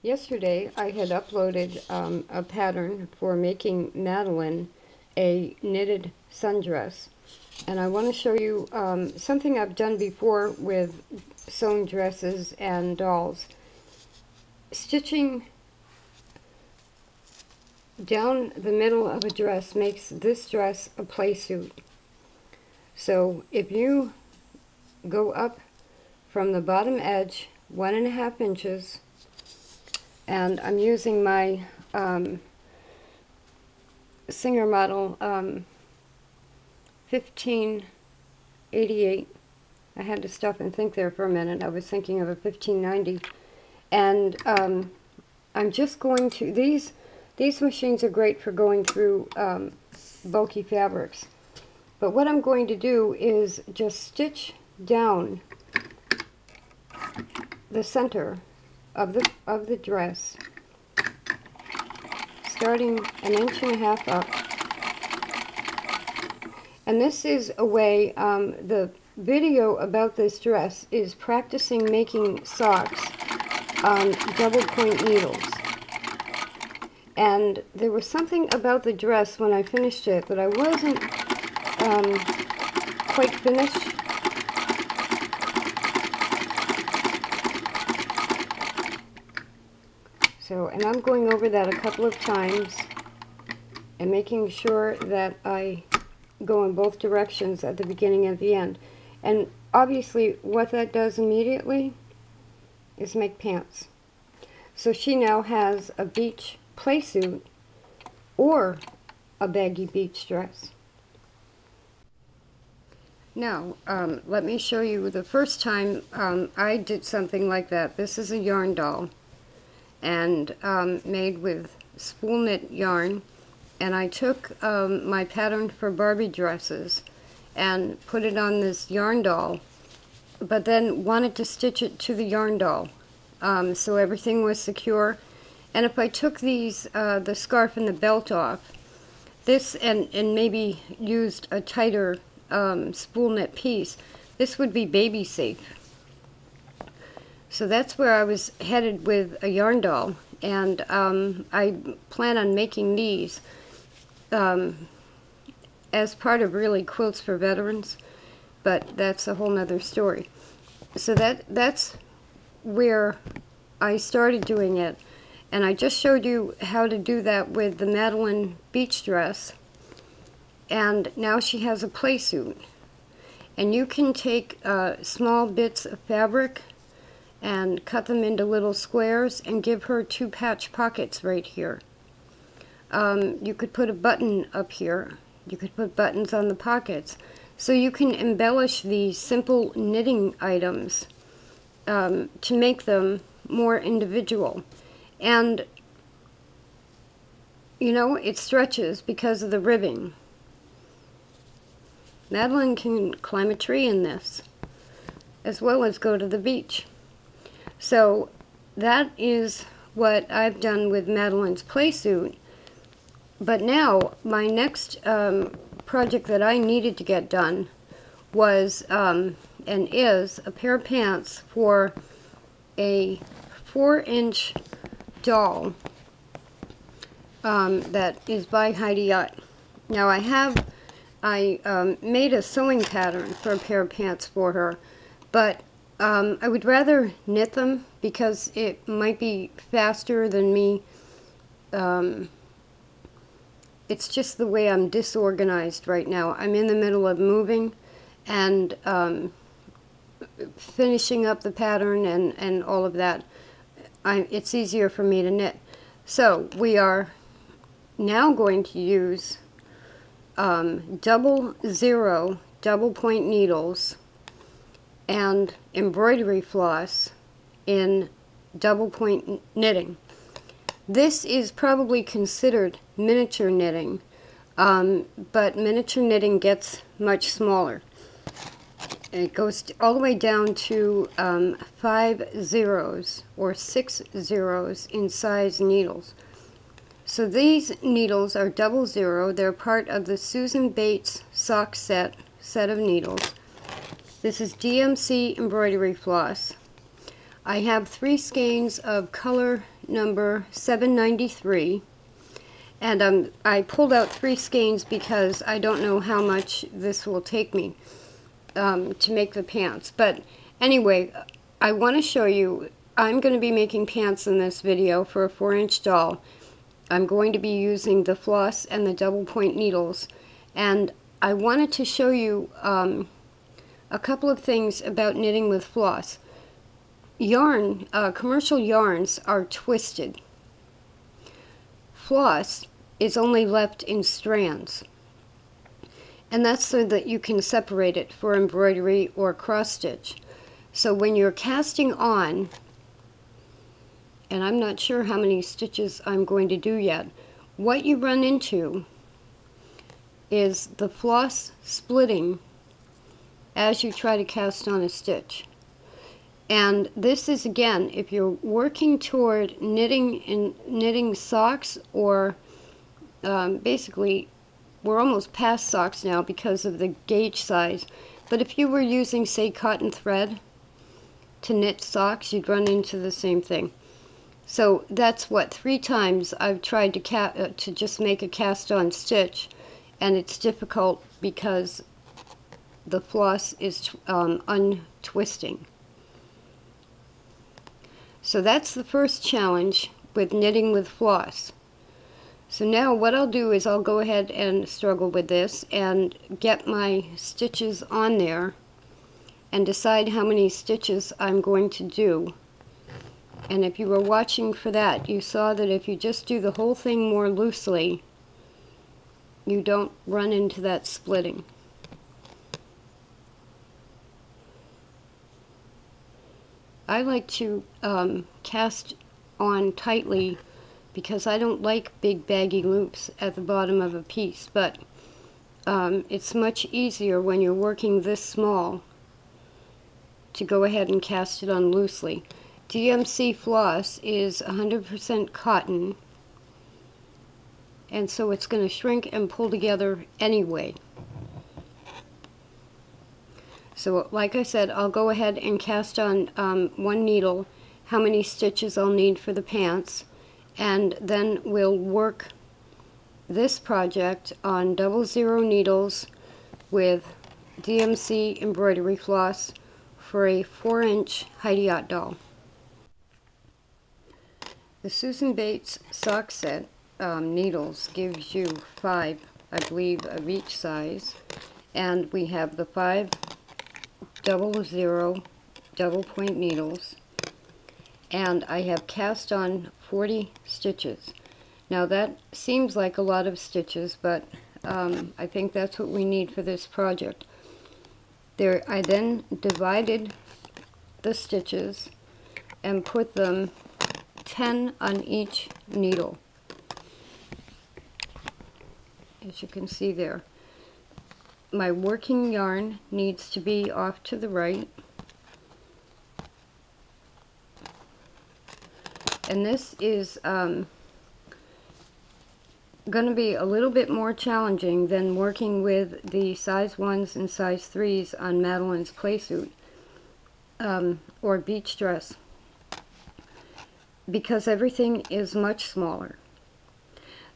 Yesterday I had uploaded a pattern for making Madeline a knitted sundress, and I want to show you something I've done before with sewing dresses and dolls. Stitching down the middle of a dress makes this dress a playsuit. So if you go up from the bottom edge 1.5 inches, and I'm using my Singer model 1588. I had to stop and think there for a minute. I was thinking of a 1590. And I'm just going to, these machines are great for going through bulky fabrics. But what I'm going to do is just stitch down the center of the dress, starting 1.5 inches up. And this is a way, the video about this dress is practicing making socks on double point needles. And there was something about the dress when I finished it that I wasn't quite finished. So, and I'm going over that a couple of times and making sure that I go in both directions at the beginning and the end. And obviously what that does immediately is make pants. So she now has a beach playsuit or a baggy beach dress. Now, let me show you the first time I did something like that. This is a yarn doll, and made with spool knit yarn, and I took my pattern for Barbie dresses and put it on this yarn doll, but then wanted to stitch it to the yarn doll so everything was secure. And if I took these the scarf and the belt off, this and maybe used a tighter spool knit piece, this would be baby safe. So that's where I was headed with a yarn doll, and I plan on making these as part of really Quilts for Veterans, but that's a whole nother story. So that's where I started doing it, and I just showed you how to do that with the Madeline beach dress, and now she has a playsuit. And you can take small bits of fabric and cut them into little squares and give her 2 patch pockets right here. You could put a button up here. You could put buttons on the pockets. So you can embellish these simple knitting items to make them more individual. And you know, it stretches because of the ribbing. Madeline can climb a tree in this, as well as go to the beach. So that is what I've done with Madeline's playsuit. But now my next project that I needed to get done was and is a pair of pants for a 4-inch doll that is by Heidi Ott. Now I made a sewing pattern for a pair of pants for her, but I would rather knit them because it might be faster than me. It's just the way I'm disorganized right now. I'm in the middle of moving and finishing up the pattern and all of that. It's easier for me to knit. So we are now going to use 00 double point needles and embroidery floss in double point knitting. This is probably considered miniature knitting, but miniature knitting gets much smaller. It goes all the way down to 5 zeros or 6 zeros in size needles. So these needles are 00. They're part of the Susan Bates sock set of needles. This is DMC embroidery floss. I have 3 skeins of color number 793, and I pulled out 3 skeins because I don't know how much this will take me to make the pants. But anyway, I want to show you, I'm going to be making pants in this video for a 4-inch doll. I'm going to be using the floss and the double point needles, and I wanted to show you a couple of things about knitting with floss. Yarn, commercial yarns are twisted. Floss is only left in strands, and that's so that you can separate it for embroidery or cross stitch. So when you're casting on, and I'm not sure how many stitches I'm going to do yet, what you run into is the floss splitting as you try to cast on a stitch. And this is, again, if you're working toward knitting socks, or basically we're almost past socks now because of the gauge size, but if you were using, say, cotton thread to knit socks, you'd run into the same thing. So that's what, 3 times I've tried to just make a cast on stitch, and it's difficult because the floss is untwisting. So that's the first challenge with knitting with floss. So now what I'll do is I'll go ahead and struggle with this and get my stitches on there and decide how many stitches I'm going to do. And if you were watching for that, you saw that if you just do the whole thing more loosely, you don't run into that splitting. I like to cast on tightly because I don't like big baggy loops at the bottom of a piece, but it's much easier when you're working this small to go ahead and cast it on loosely. DMC floss is 100% cotton, and so it's going to shrink and pull together anyway. So like I said, I'll go ahead and cast on 1 needle how many stitches I'll need for the pants, and then we'll work this project on 00 needles with DMC embroidery floss for a 4-inch Heidi Ott doll. The Susan Bates sock set needles gives you 5, I believe, of each size, and we have the 5 00 double point needles, and I have cast on 40 stitches. Now that seems like a lot of stitches, but I think that's what we need for this project. I then divided the stitches and put them 10 on each needle, as you can see there. My working yarn needs to be off to the right, and this is going to be a little bit more challenging than working with the size 1s and size 3s on Madeline's playsuit or beach dress, because everything is much smaller.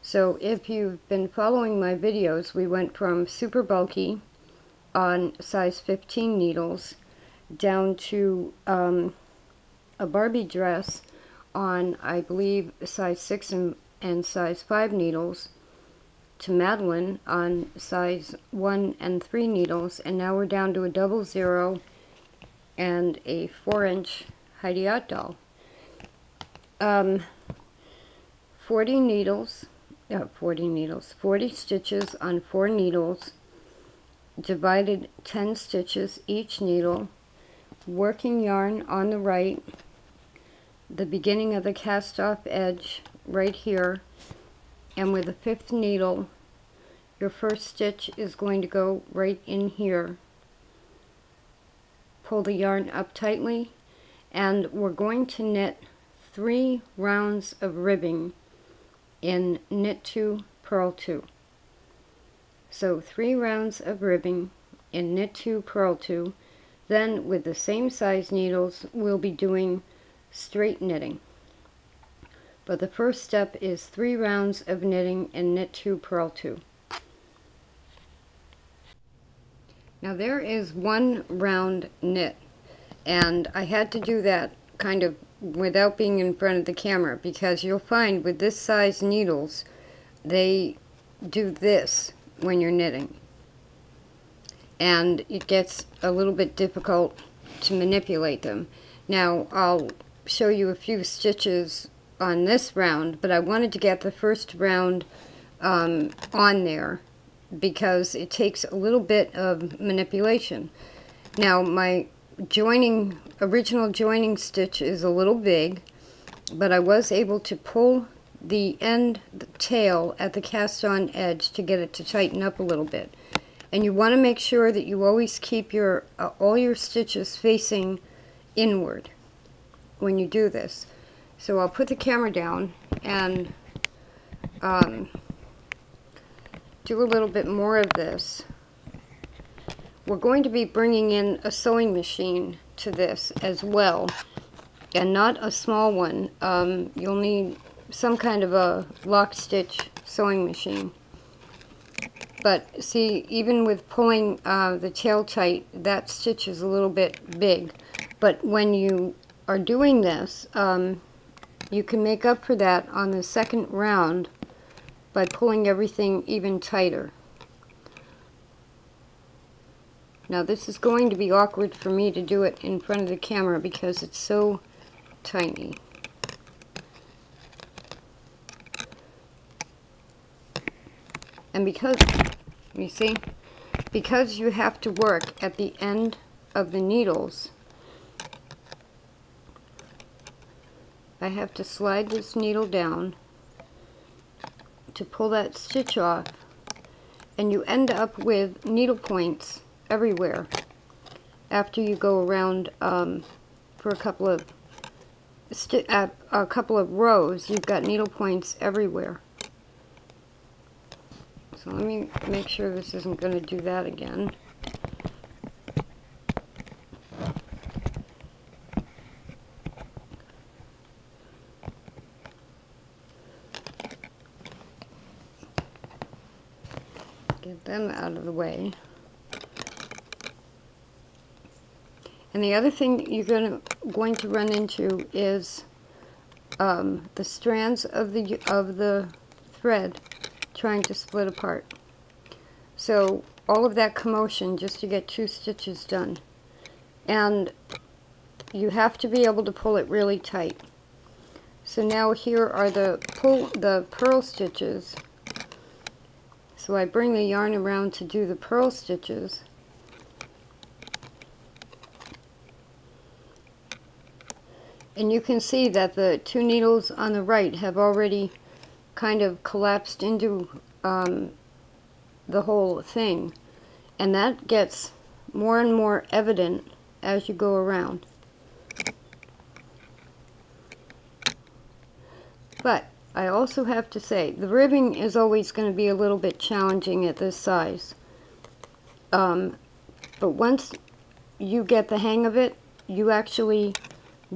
So if you've been following my videos, we went from super bulky on size 15 needles down to a Barbie dress on, I believe, size 6 and size 5 needles, to Madeline on size 1 and 3 needles, and now we're down to a 00 and a 4-inch Heidi Ott doll. 40 stitches on 4 needles, divided 10 stitches each needle, working yarn on the right, the beginning of the cast off edge right here, and with the 5th needle, your first stitch is going to go right in here. Pull the yarn up tightly, and we're going to knit 3 rounds of ribbing in knit 2, purl 2. So 3 rounds of ribbing in knit 2, purl 2. Then with the same size needles, we'll be doing straight knitting. But the first step is 3 rounds of knitting and knit 2, purl 2. Now there is 1 round knit, and I had to do that kind of without being in front of the camera, because you'll find with this size needles they do this when you're knitting, and it gets a little bit difficult to manipulate them. Now I'll show you a few stitches on this round, but I wanted to get the first round on there because it takes a little bit of manipulation. Now my original joining stitch is a little big, but I was able to pull the tail at the cast on edge to get it to tighten up a little bit. And you want to make sure that you always keep your all your stitches facing inward when you do this. So I'll put the camera down and do a little bit more of this. We're going to be bringing in a sewing machine to this as well, and not a small one. You'll need some kind of a lock stitch sewing machine. But see, even with pulling the tail tight, that stitch is a little bit big. But when you are doing this, you can make up for that on the second round by pulling everything even tighter. Now this is going to be awkward for me to do it in front of the camera because it's so tiny. And because, you see, because you have to work at the end of the needles, I have to slide this needle down to pull that stitch off, and you end up with needle points everywhere after you go around for a couple of rows. You've got needle points everywhere. So let me make sure this isn't going to do that again. Get them out of the way. And the other thing you're going to run into is the strands of the thread trying to split apart. So all of that commotion just to get 2 stitches done. And you have to be able to pull it really tight. So now here are the purl stitches. So I bring the yarn around to do the purl stitches. And you can see that the 2 needles on the right have already kind of collapsed into the whole thing, and that gets more and more evident as you go around. But I also have to say, the ribbing is always going to be a little bit challenging at this size, but once you get the hang of it, you actually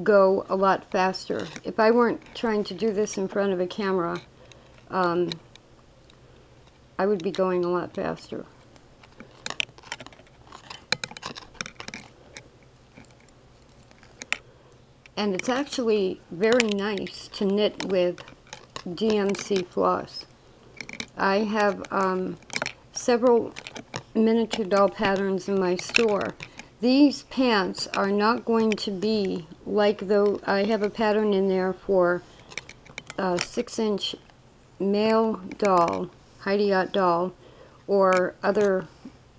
go a lot faster. If I weren't trying to do this in front of a camera, I would be going a lot faster. And it's actually very nice to knit with DMC floss. I have several miniature doll patterns in my store. These pants are not going to be like though I have a pattern in there for a 6-inch male doll, Heidi Ott doll, or other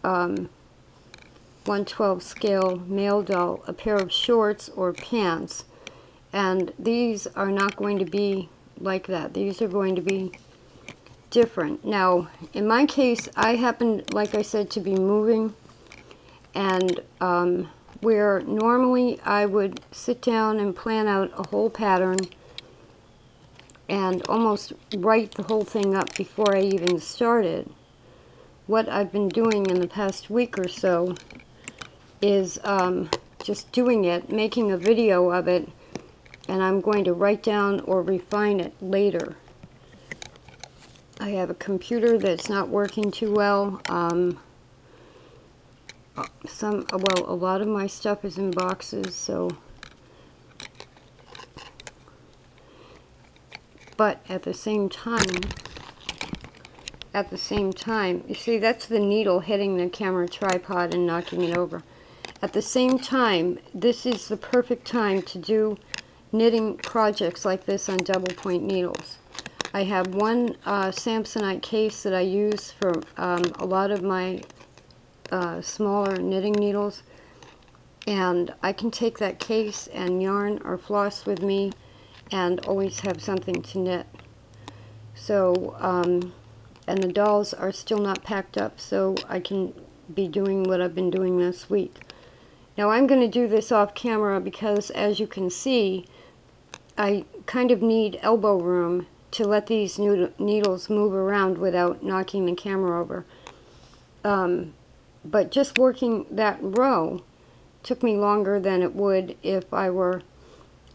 1/12 scale male doll, a pair of shorts or pants, and these are not going to be like that. These are going to be different. Now, in my case, I happen, like I said, to be moving, and where normally I would sit down and plan out a whole pattern and almost write the whole thing up before I even started, what I've been doing in the past week or so is just doing it, making a video of it, and I'm going to write down or refine it later. I have a computer that's not working too well. A lot of my stuff is in boxes, so. But at the same time, you see, that's the needle hitting the camera tripod and knocking it over. At the same time, this is the perfect time to do knitting projects like this on double point needles. I have one Samsonite case that I use for a lot of my smaller knitting needles, and I can take that case and yarn or floss with me and always have something to knit. So, and the dolls are still not packed up, so I can be doing what I've been doing this week. Now I'm going to do this off camera because, as you can see, I kind of need elbow room to let these needles move around without knocking the camera over. But just working that row took me longer than it would if I were,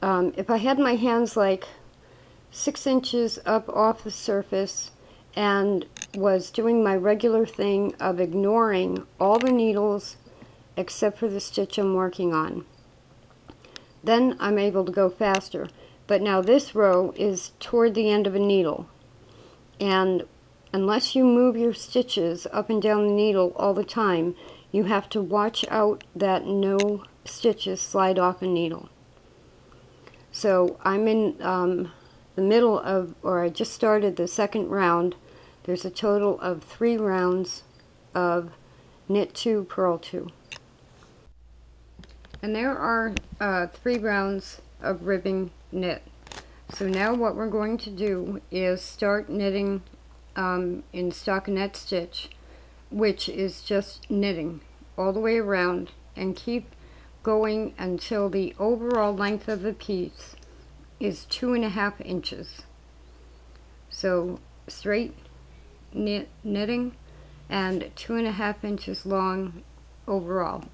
if I had my hands like 6 inches up off the surface and was doing my regular thing of ignoring all the needles except for the stitch I'm working on. Then I'm able to go faster. But now this row is toward the end of a needle, and unless you move your stitches up and down the needle all the time, you have to watch out that no stitches slide off a needle. So I'm in the middle of, or I just started the second round. There's a total of 3 rounds of knit 2, purl 2. And there are 3 rounds of ribbing knit. So now what we're going to do is start knitting in stockinette stitch, which is just knitting all the way around, and keep going until the overall length of the piece is 2.5 inches. So straight knitting and 2.5 inches long overall.